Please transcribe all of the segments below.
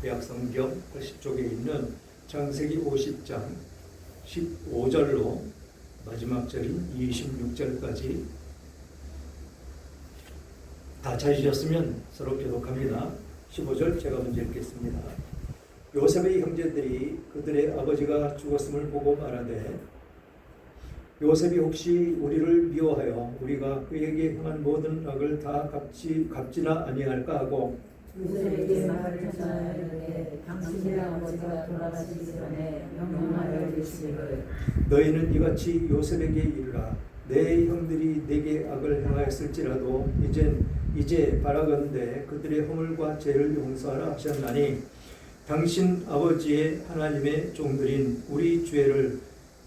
구약성경 80쪽에 있는 창세기 50장 15절로 마지막 절인 26절까지 다 찾으셨으면 서로 교독합니다. 15절 제가 먼저 읽겠습니다. 요셉의 형제들이 그들의 아버지가 죽었음을 보고 말하되 요셉이 혹시 우리를 미워하여 우리가 그에게 행한 모든 악을 다 갚지나 아니할까 하고 요셉에게 말을 전하였는데 당신의 아버지가 돌아가시기 전에 명령하여 이르시기를 너희는 이같이 요셉에게 이르라. 내 형들이 내게 악을 행하였을지라도 이제 바라건대 그들의 허물과 죄를 용서하라 하셨나니 당신 아버지의 하나님의 종들인 우리 죄를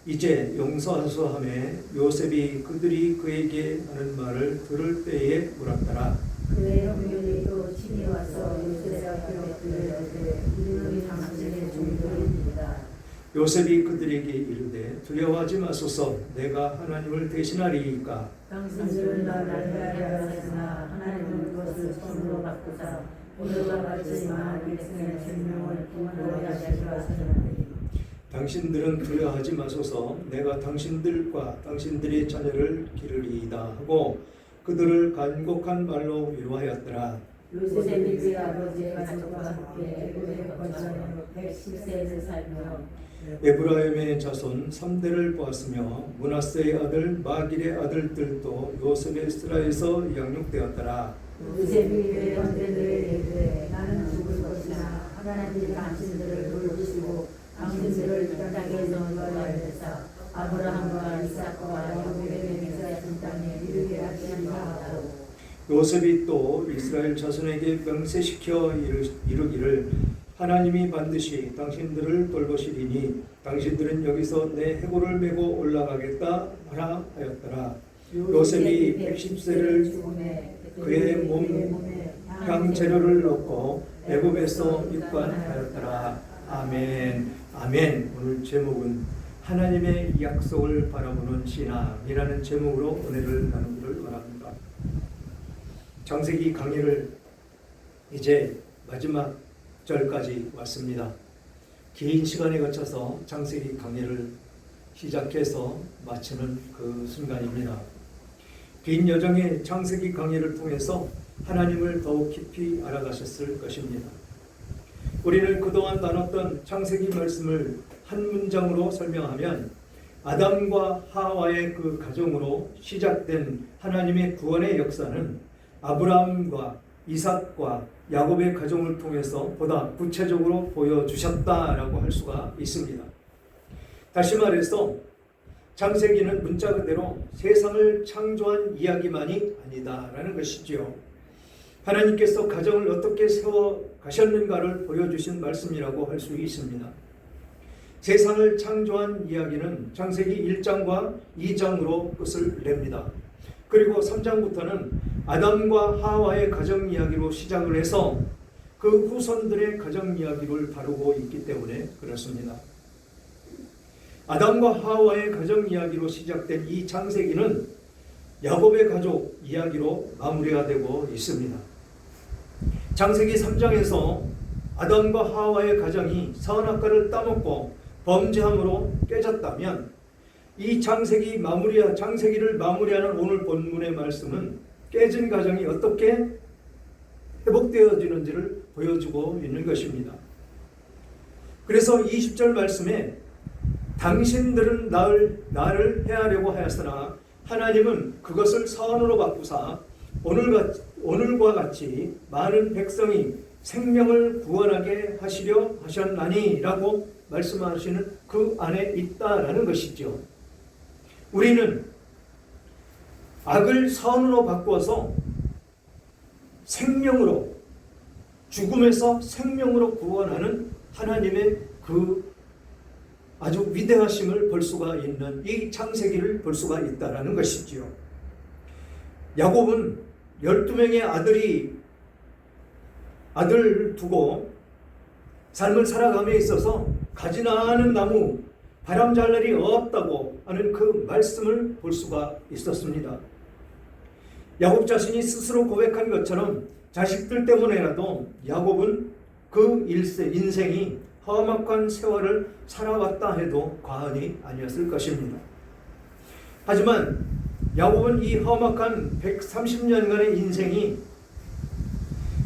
이제 용서하소서 하며 요셉이 그들이 그에게 하는 말을 들을 때에 울었더라. 그의 형들이 또 친히 와서 요셉의 앞에 엎드려되 이들이 당신의 종들입니다. 요셉이 그들에게 이르되 두려워하지 마소서. 내가 하나님을 대신하리이까. 당신들은 나를 해하려 하였으나 하나님은 그것을 선으로 바꾸사 오늘과 같이 많은 백성의 생명을 구원하게 하시려 하셨나니 당신들은 두려워하지 마소서. 내가 당신들과 당신들의 자녀를 기르리이다 하고 그들을 간곡한 말로 위로하였더라. 요셉이 그의 아버지의 가족과 함께 애굽에 거처 110세를 살며 에브라임의 자손 3대를 보았으며 므낫세의 아들 마길의 아들들도 요셉의 스라에서 양육되었더라. 요셉이 그의 형제들에게 이르되 나는 죽을 것이나 하나님이 당신들을 돌보시고 당신들을 땅에서 넣어내사 아브라함과 이삭과 야곱에게 맹세하신 땅에 이르게 하시리라 하고 요셉이 또 이스라엘 자손에게 명세시켜 이르기를 하나님이 반드시 당신들을 돌보시리니 당신들은 여기서 내 해골을 메고 올라가겠다 하라 하였더라. 요셉이 110세를 죽음에 그의 몸 향재료를 넣고 애굽에서 입관하였더라. 아멘. 아멘. 오늘 제목은 하나님의 약속을 바라보는 신앙이라는 제목으로 은혜를 나누기를 원합니다. 창세기 강의를 이제 마지막 절까지 왔습니다. 긴 시간에 거쳐서 창세기 강의를 시작해서 마치는 그 순간입니다. 긴 여정의 창세기 강의를 통해서 하나님을 더욱 깊이 알아가셨을 것입니다. 우리는 그동안 나눴던 창세기 말씀을 한 문장으로 설명하면 아담과 하와의 그 가정으로 시작된 하나님의 구원의 역사는 아브라함과 이삭과 야곱의 가정을 통해서 보다 구체적으로 보여주셨다라고 할 수가 있습니다. 다시 말해서 창세기는 문자 그대로 세상을 창조한 이야기만이 아니다라는 것이지요. 하나님께서 가정을 어떻게 세워 가셨는가를 보여주신 말씀이라고 할 수 있습니다. 세상을 창조한 이야기는 창세기 1장과 2장으로 끝을 냅니다. 그리고 3장부터는 아담과 하와의 가정 이야기로 시작을 해서 그 후손들의 가정 이야기를 다루고 있기 때문에 그렇습니다. 아담과 하와의 가정 이야기로 시작된 이 창세기는 야곱의 가족 이야기로 마무리가 되고 있습니다. 창세기 3장에서 아담과 하와의 가정이 선악과를 따먹고 범죄함으로 깨졌다면 이 창세기를 마무리하는 오늘 본문의 말씀은 깨진 가정이 어떻게 회복되어지는지를 보여주고 있는 것입니다. 그래서 20절 말씀에 당신들은 나를 해하려고 하였으나 하나님은 그것을 선으로 바꾸사 오늘과 같이 많은 백성이 생명을 구원하게 하시려 하셨나니 라고 말씀하시는 그 안에 있다라는 것이죠. 우리는 악을 선으로 바꾸어서 생명으로, 죽음에서 생명으로 구원하는 하나님의 그 아주 위대하심을 볼 수가 있는 이 창세기를 볼 수가 있다라는 것이지요. 야곱은 12명의 아들을 두고 삶을 살아감에 있어서 가지나 않은 나무, 바람 잘 날이 없다고 하는 그 말씀을 볼 수가 있었습니다. 야곱 자신이 스스로 고백한 것처럼 자식들 때문에라도 야곱은 그 인생이 험악한 세월을 살아왔다 해도 과언이 아니었을 것입니다. 하지만 야곱은 이 험악한 130년간의 인생이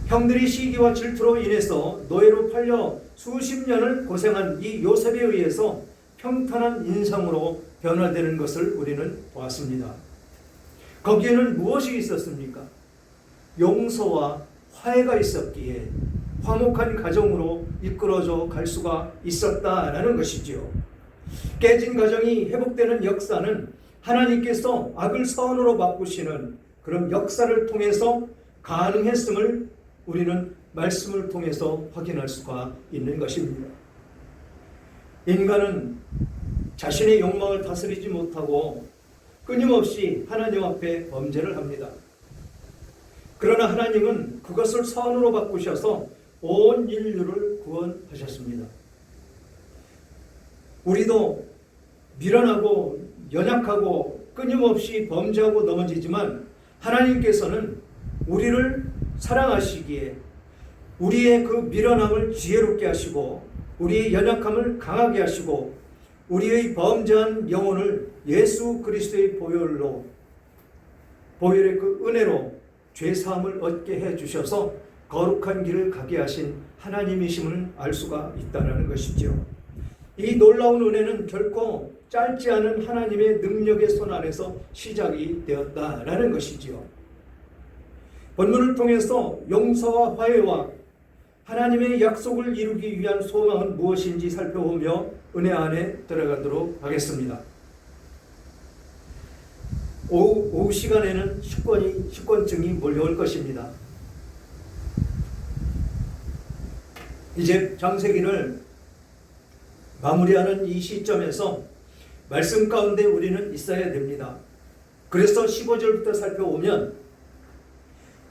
형들이 시기와 질투로 인해서 노예로 팔려 수십 년을 고생한 이 요셉에 의해서 평탄한 인상으로 변화되는 것을 우리는 보았습니다. 거기에는 무엇이 있었습니까? 용서와 화해가 있었기에 화목한 가정으로 이끌어져 갈 수가 있었다라는 것이지요. 깨진 가정이 회복되는 역사는 하나님께서 악을 선으로 바꾸시는 그런 역사를 통해서 가능했음을 우리는 말씀을 통해서 확인할 수가 있는 것입니다. 인간은 자신의 욕망을 다스리지 못하고 끊임없이 하나님 앞에 범죄를 합니다. 그러나 하나님은 그것을 선으로 바꾸셔서 온 인류를 구원하셨습니다. 우리도 미련하고 연약하고 끊임없이 범죄하고 넘어지지만 하나님께서는 우리를 사랑하시기에 우리의 그 미련함을 지혜롭게 하시고 우리의 연약함을 강하게 하시고 우리의 범죄한 영혼을 예수 그리스도의 보혈의 그 은혜로 죄사함을 얻게 해주셔서 거룩한 길을 가게 하신 하나님이심을 알 수가 있다는 것이죠. 이 놀라운 은혜는 결코 짧지 않은 하나님의 능력의 손 안에서 시작이 되었다라는 것이지요. 본문을 통해서 용서와 화해와 하나님의 약속을 이루기 위한 소망은 무엇인지 살펴보며 은혜 안에 들어가도록 하겠습니다. 오후 시간에는 식권증이 몰려올 것입니다. 이제 창세기를 마무리하는 이 시점에서 말씀 가운데 우리는 있어야 됩니다. 그래서 15절부터 살펴보면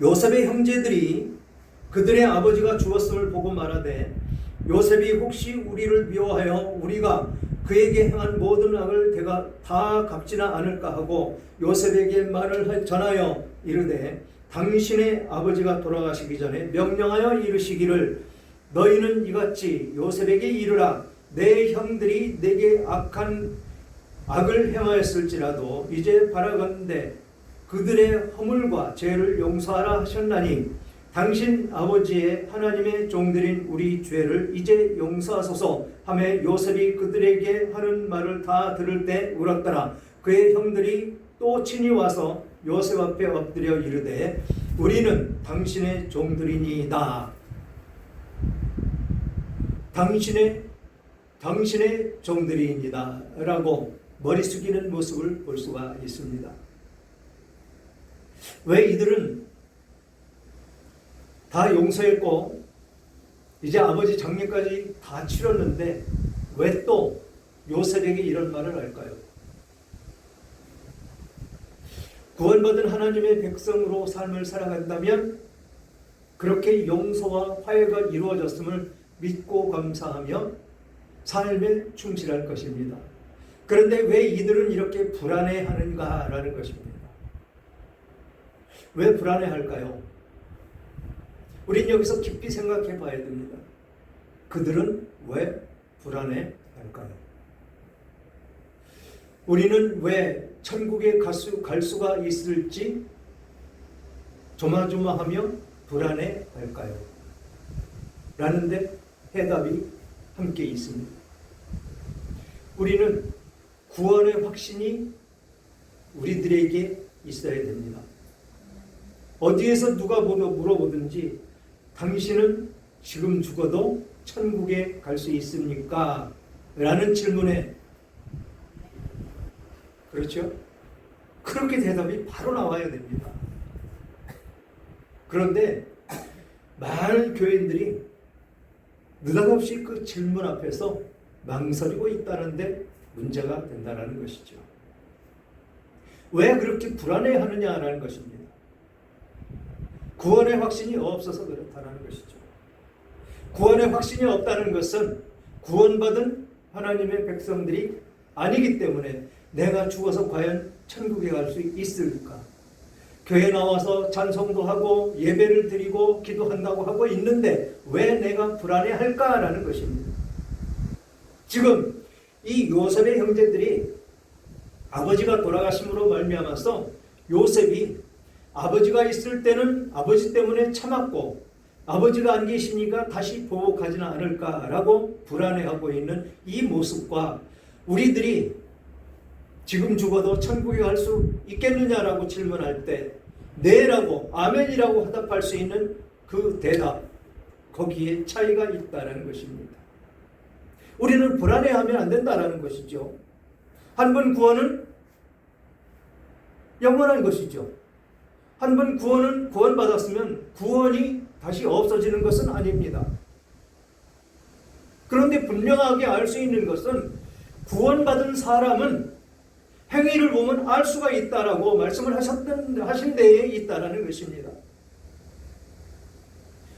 요셉의 형제들이 그들의 아버지가 죽었음을 보고 말하되 요셉이 혹시 우리를 미워하여 우리가 그에게 행한 모든 악을 대가 다 갚지나 않을까 하고 요셉에게 말을 전하여 이르되 당신의 아버지가 돌아가시기 전에 명령하여 이르시기를 너희는 이같이 요셉에게 이르라 내 형들이 내게 악을 행하였을지라도 이제 바라건대 그들의 허물과 죄를 용서하라 하셨나니 당신 아버지의 하나님의 종들인 우리 죄를 이제 용서하소서 하며 요셉이 그들에게 하는 말을 다 들을 때 울었더라. 그의 형들이 또 친히 와서 요셉 앞에 엎드려 이르되 우리는 당신의 종들이니이다. 당신의 종들이니이다 라고 머리 숙이는 모습을 볼 수가 있습니다. 왜 이들은 다 용서했고 이제 아버지 장례까지 다 치렀는데 왜 또 요셉에게 이런 말을 할까요? 구원받은 하나님의 백성으로 삶을 살아간다면 그렇게 용서와 화해가 이루어졌음을 믿고 감사하며 삶에 충실할 것입니다. 그런데 왜 이들은 이렇게 불안해하는가라는 것입니다. 왜 불안해할까요? 우린 여기서 깊이 생각해 봐야 됩니다. 그들은 왜 불안해할까요? 우리는 왜 천국에 갈 수가 있을지 조마조마하며 불안해할까요? 라는데 해답이 함께 있습니다. 우리는 구원의 확신이 우리들에게 있어야 됩니다. 어디에서 누가 물어보든지 당신은 지금 죽어도 천국에 갈 수 있습니까? 라는 질문에 그렇죠? 그렇게 대답이 바로 나와야 됩니다. 그런데 많은 교인들이 느닷없이 그 질문 앞에서 망설이고 있다는데 문제가 된다는 것이죠. 왜 그렇게 불안해하느냐라는 것입니다. 구원의 확신이 없어서 그렇다는 것이죠. 구원의 확신이 없다는 것은 구원받은 하나님의 백성들이 아니기 때문에 내가 죽어서 과연 천국에 갈 수 있을까? 교회 나와서 찬송도 하고 예배를 드리고 기도한다고 하고 있는데 왜 내가 불안해할까라는 것입니다. 지금 이 요셉의 형제들이 아버지가 돌아가심으로 말미암아서 요셉이 아버지가 있을 때는 아버지 때문에 참았고 아버지가 안 계시니까 다시 보복하지는 않을까라고 불안해하고 있는 이 모습과 우리들이 지금 죽어도 천국에 갈 수 있겠느냐라고 질문할 때 네라고 아멘이라고 화답할 수 있는 그 대답, 거기에 차이가 있다는 것입니다. 우리는 불안해하면 안 된다는 것이죠. 한 번 구원은 영원한 것이죠. 한 번 구원받았으면 구원이 다시 없어지는 것은 아닙니다. 그런데 분명하게 알 수 있는 것은 구원받은 사람은 행위를 보면 알 수가 있다라고 말씀을 하신 데에 있다라는 것입니다.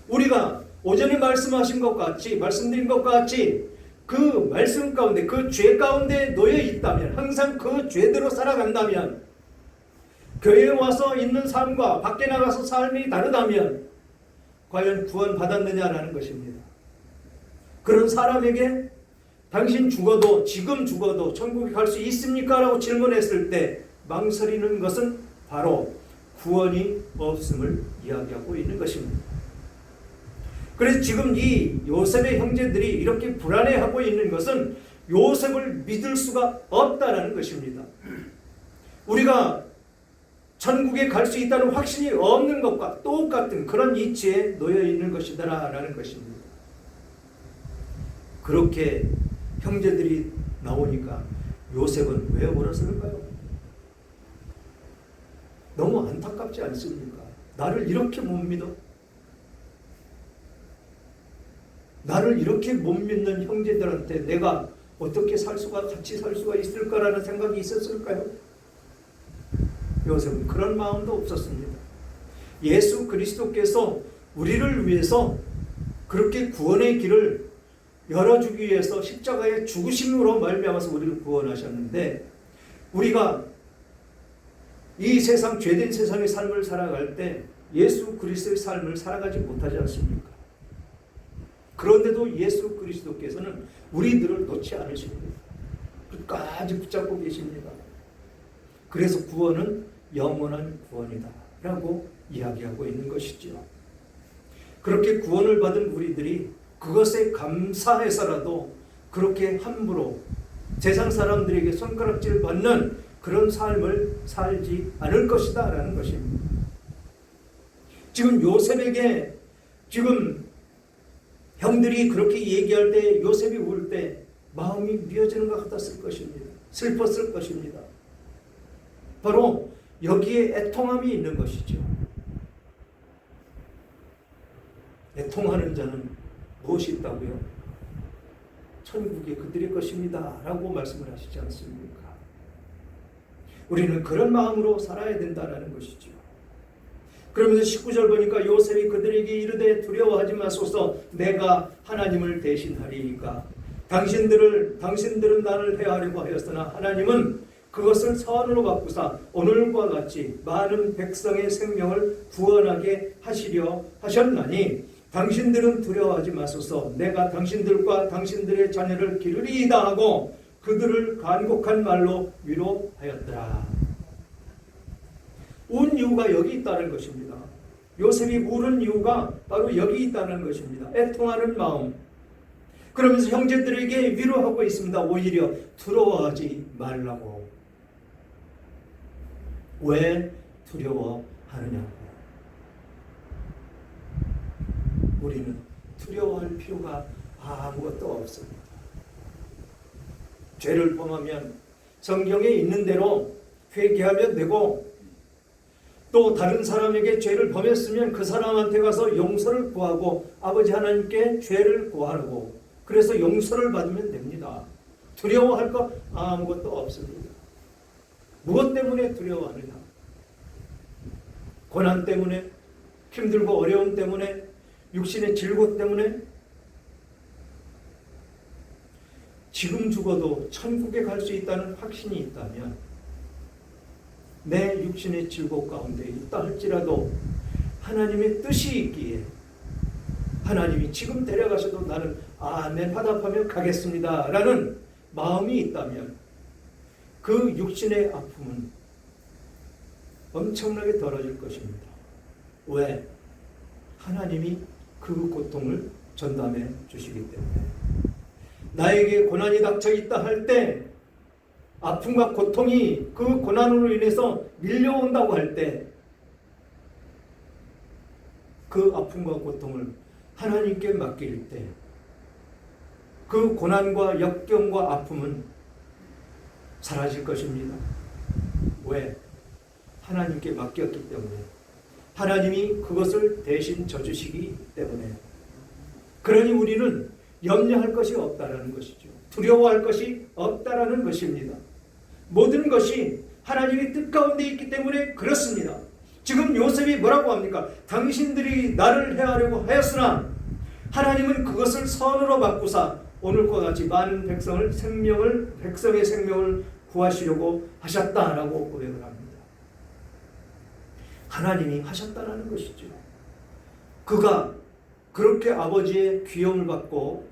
우리가 오전에 말씀드린 것 같이 그 말씀 가운데, 그 죄 가운데 놓여 있다면, 항상 그 죄대로 살아간다면, 교회에 와서 있는 삶과 밖에 나가서 삶이 다르다면 과연 구원받았느냐라는 것입니다. 그런 사람에게 당신 죽어도, 지금 죽어도 천국에 갈 수 있습니까? 라고 질문했을 때 망설이는 것은 바로 구원이 없음을 이야기하고 있는 것입니다. 그래서 지금 이 요셉의 형제들이 이렇게 불안해하고 있는 것은 요셉을 믿을 수가 없다라는 것입니다. 우리가 천국에 갈 수 있다는 확신이 없는 것과 똑같은 그런 이치에 놓여 있는 것이다라는 것입니다. 그렇게 형제들이 나오니까 요셉은 왜 울었을까요? 너무 안타깝지 않습니까? 나를 이렇게 못 믿어? 나를 이렇게 못 믿는 형제들한테 내가 어떻게 같이 살 수가 있을까라는 생각이 있었을까요? 요셉은 그런 마음도 없었습니다. 예수 그리스도께서 우리를 위해서 그렇게 구원의 길을 열어주기 위해서 십자가의 죽으심으로 말미암아서 우리를 구원하셨는데, 우리가 이 세상, 죄된 세상의 삶을 살아갈 때 예수 그리스도의 삶을 살아가지 못하지 않습니까? 그런데도 예수 그리스도께서는 우리들을 놓지 않으십니다. 끝까지 붙잡고 계십니다. 그래서 구원은 영원한 구원이다 라고 이야기하고 있는 것이죠. 그렇게 구원을 받은 우리들이 그것에 감사해서라도 그렇게 함부로 세상 사람들에게 손가락질 받는 그런 삶을 살지 않을 것이다 라는 것입니다. 지금 요셉에게 지금 형들이 그렇게 얘기할 때, 요셉이 울 때 마음이 미어지는 것 같았을 것입니다. 슬펐을 것입니다. 바로 여기에 애통함이 있는 것이죠. 애통하는 자는 무엇이 있다고요? 천국이 그들의 것입니다 라고 말씀을 하시지 않습니까? 우리는 그런 마음으로 살아야 된다는 것이죠. 그러면서 19절 보니까 요셉이 그들에게 이르되 두려워하지 마소서, 내가 하나님을 대신하리이까. 당신들은 나를 해하려고 하였으나 하나님은 그것을 선으로 바꾸사 오늘과 같이 많은 백성의 생명을 구원하게 하시려 하셨나니 당신들은 두려워하지 마소서, 내가 당신들과 당신들의 자녀를 기르리이다 하고 그들을 간곡한 말로 위로하였더라. 운 이유가 여기 있다는 것입니다. 요셉이 울은 이유가 바로 여기 있다는 것입니다. 애통하는 마음. 그러면서 형제들에게 위로하고 있습니다. 오히려 두려워하지 말라고. 왜 두려워하느냐고. 우리는 두려워할 필요가 아무것도 없습니다. 죄를 범하면 성경에 있는 대로 회개하면 되고, 또 다른 사람에게 죄를 범했으면 그 사람한테 가서 용서를 구하고 아버지 하나님께 죄를 구하고, 그래서 용서를 받으면 됩니다. 두려워할 것 아무것도 없습니다. 무엇 때문에 두려워하느냐? 고난 때문에, 힘들고 어려움 때문에, 육신의 질고 때문에? 지금 죽어도 천국에 갈 수 있다는 확신이 있다면 내 육신의 질곡 가운데 있다 할지라도 하나님의 뜻이 있기에 하나님이 지금 데려가셔도 나는 아멘 화답하며 가겠습니다 라는 마음이 있다면 그 육신의 아픔은 엄청나게 덜어질 것입니다. 왜? 하나님이 그 고통을 전담해 주시기 때문에. 나에게 고난이 닥쳐 있다 할 때, 아픔과 고통이 그 고난으로 인해서 밀려온다고 할 때, 그 아픔과 고통을 하나님께 맡길 때, 그 고난과 역경과 아픔은 사라질 것입니다. 왜? 하나님께 맡겼기 때문에. 하나님이 그것을 대신 져주시기 때문에. 그러니 우리는 염려할 것이 없다라는 것이죠. 두려워할 것이 없다라는 것입니다. 모든 것이 하나님의 뜻 가운데 있기 때문에 그렇습니다. 지금 요셉이 뭐라고 합니까? 당신들이 나를 해하려고 하였으나 하나님은 그것을 선으로 바꾸사 오늘과 같이 많은 백성의 생명을 구하시려고 하셨다라고 고백을 합니다. 하나님이 하셨다라는 것이죠. 그가 그렇게 아버지의 귀염을 받고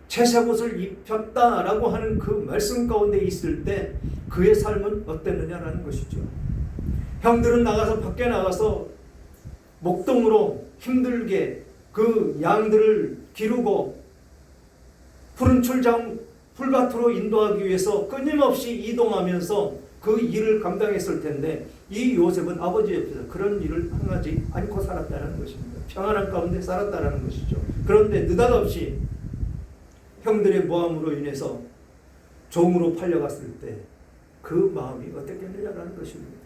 채색옷을 입혔다라고 하는 그 말씀 가운데 있을 때 그의 삶은 어땠느냐라는 것이죠. 형들은 밖에 나가서 목동으로 힘들게 그 양들을 기르고 푸른 출장 풀밭으로 인도하기 위해서 끊임없이 이동하면서 그 일을 감당했을 텐데 이 요셉은 아버지 옆에서 그런 일을 행하지 않고 살았다는 것입니다. 평안한 가운데 살았다는 것이죠. 그런데 느닷없이 형들의 모함으로 인해서 종으로 팔려갔을 때 그 마음이 어땠겠느냐라는 것입니다.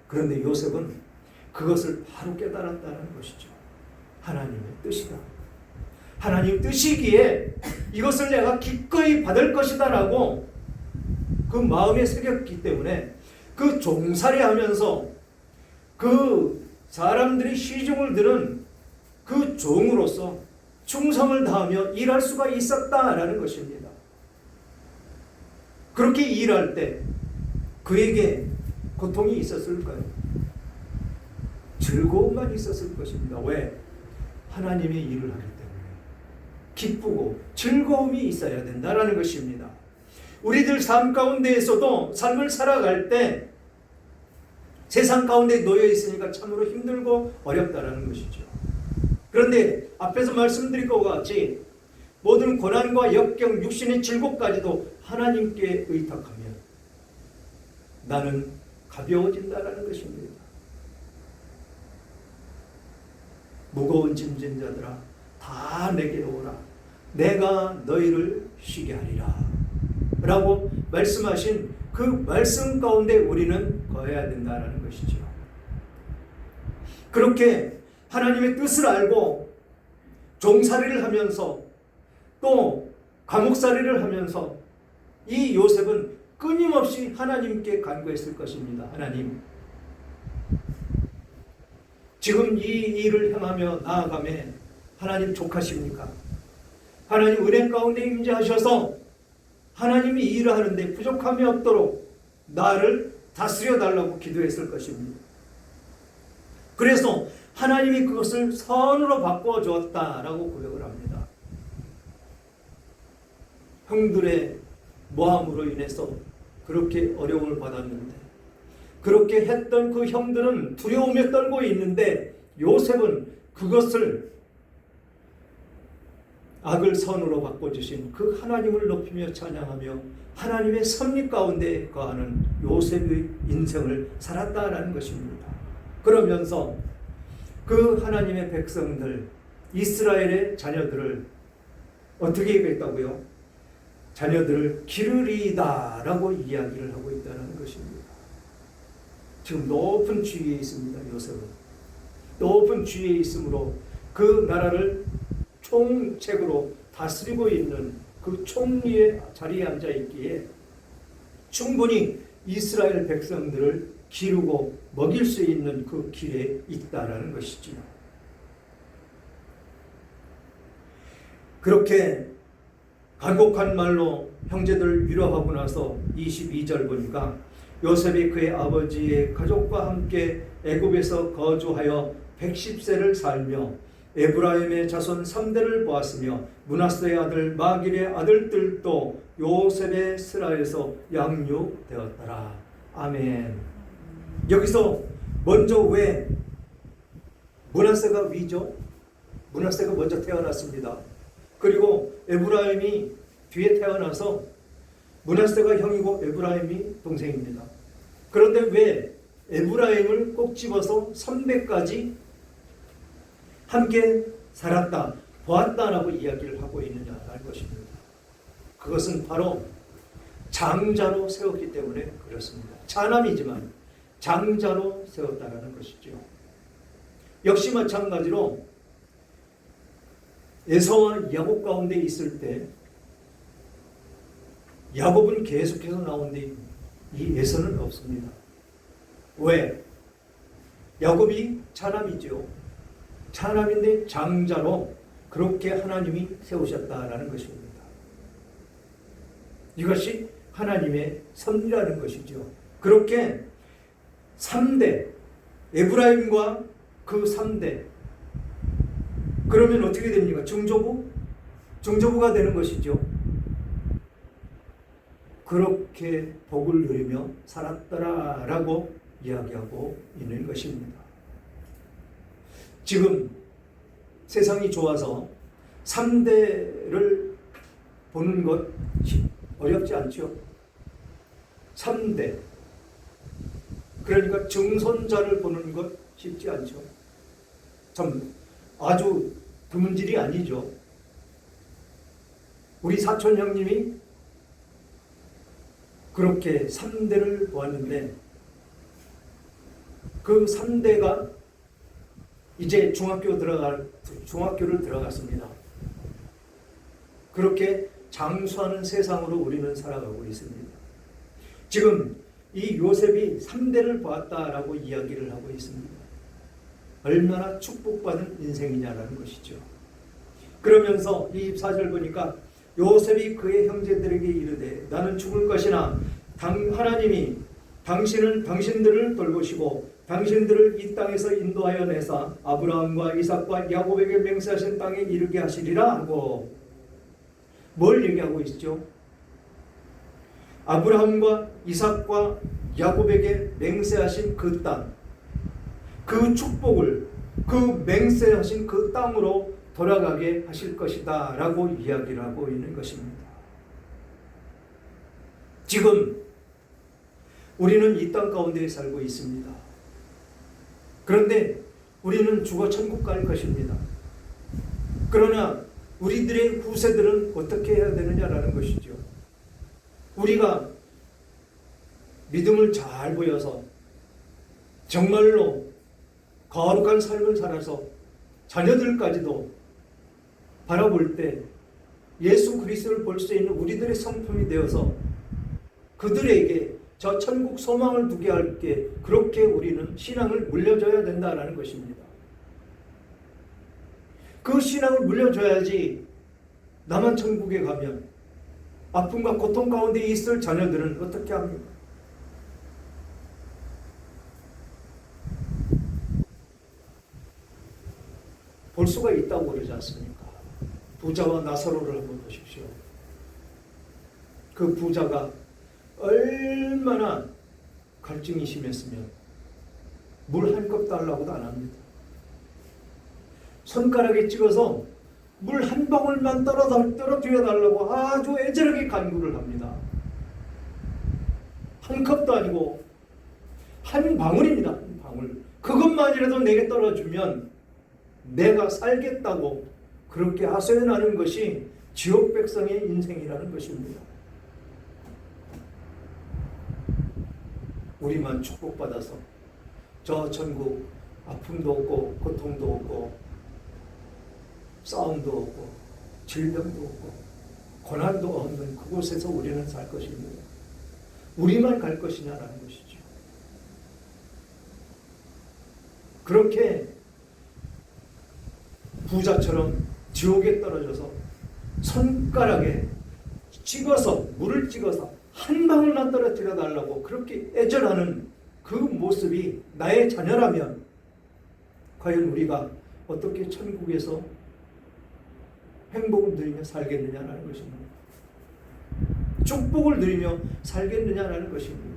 그런데 요셉은 그것을 바로 깨달았다는 것이죠. 하나님의 뜻이다. 하나님 뜻이기에 이것을 내가 기꺼이 받을 것이다 라고 그 마음에 새겼기 때문에 그 종살이하면서 그 사람들이 시중을 들은 그 종으로서 충성을 다하며 일할 수가 있었다라는 것입니다. 그렇게 일할 때 그에게 고통이 있었을까요? 즐거움만 있었을 것입니다. 왜? 하나님의 일을 하기 때문에 기쁘고 즐거움이 있어야 된다라는 것입니다. 우리들 삶 가운데에서도 삶을 살아갈 때 세상 가운데 놓여 있으니까 참으로 힘들고 어렵다라는 것이죠. 그런데 앞에서 말씀드린 것과 같이 모든 고난과 역경, 육신의 질곡까지도 하나님께 의탁하면 나는 가벼워진다라는 것입니다. 무거운 짐진 자들아 다 내게로 오라. 내가 너희를 쉬게 하리라. 라고 말씀하신 그 말씀 가운데 우리는 거해야 된다는 것이죠. 그렇게 하나님의 뜻을 알고 종살이를 하면서 또 감옥살이를 하면서 이 요셉은 끊임없이 하나님께 간구했을 것입니다. 하나님, 지금 이 일을 행하며 나아가며 하나님 족하십니까? 하나님 은혜 가운데 임재하셔서 하나님이 이 일을 하는데 부족함이 없도록 나를 다스려 달라고 기도했을 것입니다. 그래서 하나님이 그것을 선으로 바꿔 주었다라고 고백을 합니다. 형들의 모함으로 인해서 그렇게 어려움을 받았는데 그렇게 했던 그 형들은 두려움에 떨고 있는데 요셉은 그것을 악을 선으로 바꿔주신 그 하나님을 높이며 찬양하며 하나님의 섭리 가운데 거하는 요셉의 인생을 살았다라는 것입니다. 그러면서 그 하나님의 백성들 이스라엘의 자녀들을 어떻게 얘기했다고요? 자녀들을 기르리이다 라고 이야기를 하고 있다는 것입니다. 지금 높은 지위에 있습니다. 요셉은 높은 지위에 있으므로 그 나라를 총책으로 다스리고 있는 그 총리의 자리에 앉아 있기에 충분히 이스라엘 백성들을 기르고 먹일 수 있는 그 길에 있다라는 것이지요. 그렇게 간곡한 말로 형제들 위로하고 나서 22절 보니까 요셉이 그의 아버지의 가족과 함께 애굽에서 거주하여 110세를 살며 에브라임의 자손 3대를 보았으며 므낫세의 아들 마길의 아들들도 요셉의 스라에서 양육되었더라. 아멘. 여기서 먼저 왜 므낫세가 위죠? 므낫세가 먼저 태어났습니다. 그리고 에브라임이 뒤에 태어나서 므낫세가 형이고 에브라임이 동생입니다. 그런데 왜 에브라임을 꼭 집어서 300까지 함께 살았다, 보았다라고 이야기를 하고 있느냐는 것입니다. 그것은 바로 장자로 세웠기 때문에 그렇습니다. 차남이지만 장자로 세웠다라는 것이죠. 역시 마찬가지로 에서와 야곱 가운데 있을 때 야곱은 계속해서 나오는데 이 에서는 없습니다. 왜? 야곱이 차남이죠. 차남인데 장자로 그렇게 하나님이 세우셨다라는 것입니다. 이것이 하나님의 섭리라는 것이죠. 그렇게 3대, 에브라임과 그 3대, 그러면 어떻게 됩니까? 중조부가 되는 것이죠. 그렇게 복을 누리며 살았더라라고 이야기하고 있는 것입니다. 지금 세상이 좋아서 3대를 보는 것 어렵지 않죠? 3대. 그러니까 증손자를 보는 것 쉽지 않죠? 참 아주 드문 일이 아니죠. 우리 사촌 형님이 그렇게 3대를 보았는데 그 3대가 이제 중학교를 들어갔습니다. 그렇게 장수하는 세상으로 우리는 살아가고 있습니다. 지금 이 요셉이 3대를 보았다라고 이야기를 하고 있습니다. 얼마나 축복받은 인생이냐라는 것이죠. 그러면서 이 24절 보니까 요셉이 그의 형제들에게 이르되 나는 죽을 것이나 하나님이 당신들을 돌보시고 당신들을 이 땅에서 인도하여 내사 아브라함과 이삭과 야곱에게 맹세하신 땅에 이르게 하시리라 하고, 뭘 얘기하고 있죠? 아브라함과 이삭과 야곱에게 맹세하신 그 땅, 그 축복을 그 맹세하신 그 땅으로 돌아가게 하실 것이다 라고 이야기를 하고 있는 것입니다. 지금 우리는 이 땅 가운데 살고 있습니다. 그런데 우리는 죽어 천국 갈 것입니다. 그러나 우리들의 후세들은 어떻게 해야 되느냐라는 것이죠. 우리가 믿음을 잘 보여서 정말로 거룩한 삶을 살아서 자녀들까지도 바라볼 때 예수 그리스도를 볼 수 있는 우리들의 성품이 되어서 그들에게 저 천국 소망을 두게 할게, 그렇게 우리는 신앙을 물려줘야 된다라는 것입니다. 그 신앙을 물려줘야지 나만 천국에 가면 아픔과 고통 가운데 있을 자녀들은 어떻게 합니까? 볼 수가 있다고 그러지 않습니까? 부자와 나사로를 한번 보십시오. 그 부자가 얼마나 갈증이 심했으면 물 한 컵 달라고도 안 합니다. 손가락에 찍어서 물 한 방울만 떨어뜨려 달라고 아주 애절하게 간구를 합니다. 한 컵도 아니고 한 방울입니다. 한 방울. 그것만이라도 내게 떨어주면 내가 살겠다고 그렇게 하소연하는 것이 지옥 백성의 인생이라는 것입니다. 우리만 축복받아서 저 천국 아픔도 없고 고통도 없고 싸움도 없고 질병도 없고 고난도 없는 그곳에서 우리는 살 것입니다. 우리만 갈 것이냐라는 것이죠. 그렇게 부자처럼 지옥에 떨어져서 손가락에 찍어서 물을 찍어서 한 방울만 떨어뜨려 달라고 그렇게 애절하는 그 모습이 나의 자녀라면 과연 우리가 어떻게 천국에서 행복을 누리며 살겠느냐라는 것입니다. 축복을 누리며 살겠느냐라는 것입니다.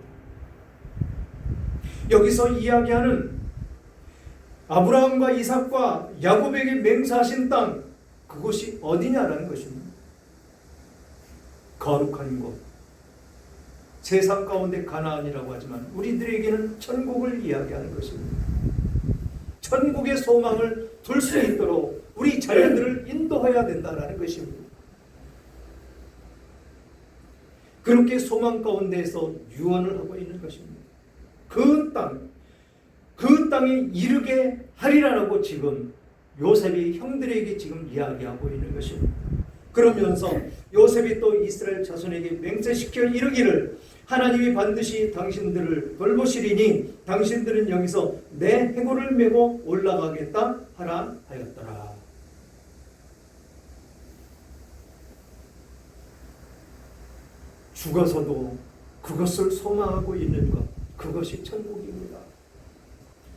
여기서 이야기하는 아브라함과 이삭과 야곱에게 맹세하신 땅, 그곳이 어디냐라는 것입니다. 거룩한 곳, 세상 가운데 가나안이라고 하지만 우리들에게는 천국을 이야기하는 것입니다. 천국의 소망을 둘 수 있도록 우리 자녀들을 인도해야 된다는 것입니다. 그렇게 소망 가운데에서 유언을 하고 있는 것입니다. 그 땅에 이르게 하리라라고 지금 요셉이 형들에게 지금 이야기하고 있는 것입니다. 그러면서 요셉이 또 이스라엘 자손에게 맹세시켜 이르기를 하나님이 반드시 당신들을 돌보시리니 당신들은 여기서 내 해골을 메고 올라가겠다 하라 하였더라. 죽어서도 그것을 소망하고 있는 것, 그것이 천국입니다.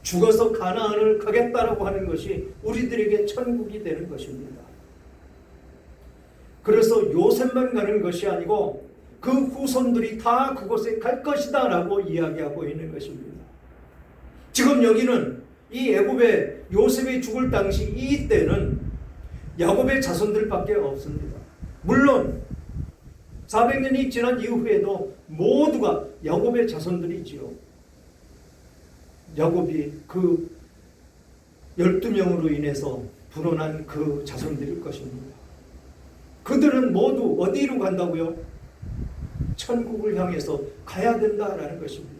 죽어서 가나안을 가겠다라고 하는 것이 우리들에게 천국이 되는 것입니다. 그래서 요셉만 가는 것이 아니고 그 후손들이 다 그곳에 갈 것이다 라고 이야기하고 있는 것입니다. 지금 여기는 이 애굽의 요셉이 죽을 당시 이때는 야곱의 자손들밖에 없습니다. 물론 400년이 지난 이후에도 모두가 야곱의 자손들이지요. 야곱이 그 12명으로 인해서 불어난 그 자손들일 것입니다. 그들은 모두 어디로 간다고요? 천국을 향해서 가야 된다라는 것입니다.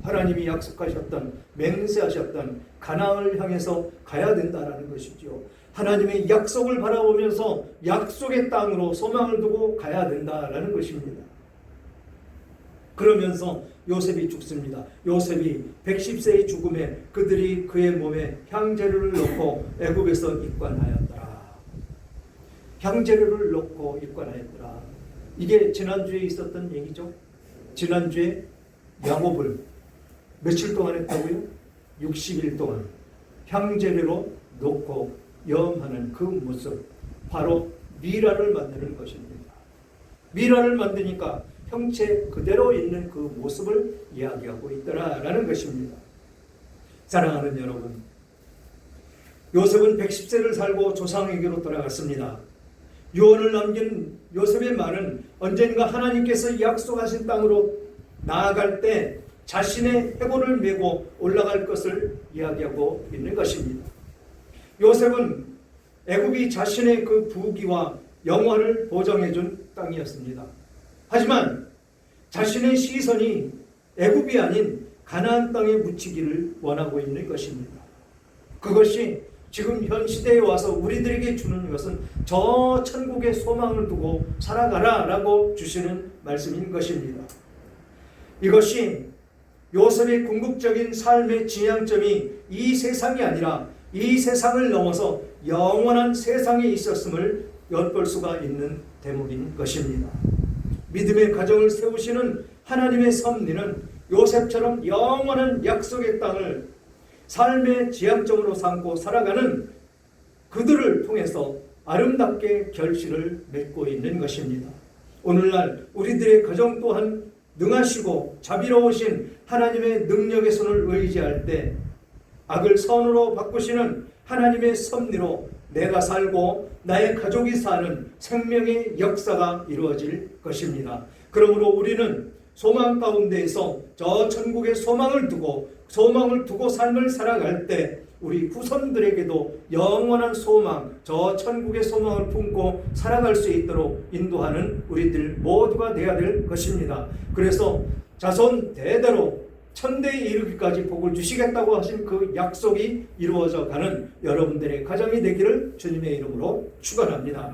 하나님이 약속하셨던, 맹세하셨던 가나안을 향해서 가야 된다라는 것이죠. 하나님의 약속을 바라보면서 약속의 땅으로 소망을 두고 가야 된다라는 것입니다. 그러면서 요셉이 죽습니다. 요셉이 110세의 죽음에 그들이 그의 몸에 향재료를 넣고 애굽에서 입관하였더라. 향재료를 넣고 입관하였더라. 이게 지난주에 있었던 얘기죠. 지난주에 야곱을 며칠 동안 했다고요? 60일 동안 향재료로 넣고 염하는 그 모습, 바로 미라를 만드는 것입니다. 미라를 만드니까 형체 그대로 있는 그 모습을 이야기하고 있더라라는 것입니다. 사랑하는 여러분, 요셉은 110세를 살고 조상에게로 돌아갔습니다. 유언을 남긴 요셉의 말은 언젠가 하나님께서 약속하신 땅으로 나아갈 때 자신의 해골을 메고 올라갈 것을 이야기하고 있는 것입니다. 요셉은 애굽이 자신의 그 부귀와 영화를 보장해준 땅이었습니다. 하지만 자신의 시선이 애굽이 아닌 가나안 땅에 묻히기를 원하고 있는 것입니다. 그것이 지금 현 시대에 와서 우리들에게 주는 것은 저 천국의 소망을 두고 살아가라 라고 주시는 말씀인 것입니다. 이것이 요셉의 궁극적인 삶의 지향점이 이 세상이 아니라 이 세상을 넘어서 영원한 세상에 있었음을 엿볼 수가 있는 대목인 것입니다. 믿음의 가정을 세우시는 하나님의 섭리는 요셉처럼 영원한 약속의 땅을 삶의 지향점으로 삼고 살아가는 그들을 통해서 아름답게 결실을 맺고 있는 것입니다. 오늘날 우리들의 가정 또한 능하시고 자비로우신 하나님의 능력의 손을 의지할 때 악을 선으로 바꾸시는 하나님의 섭리로 내가 살고 나의 가족이 사는 생명의 역사가 이루어질 것입니다. 그러므로 우리는 소망 가운데에서 저 천국의 소망을 두고 삶을 살아갈 때 우리 후손들에게도 영원한 소망, 저 천국의 소망을 품고 살아갈 수 있도록 인도하는 우리들 모두가 되어야 될 것입니다. 그래서 자손 대대로 천대에 이르기까지 복을 주시겠다고 하신 그 약속이 이루어져 가는 여러분들의 가정이 되기를 주님의 이름으로 축원합니다.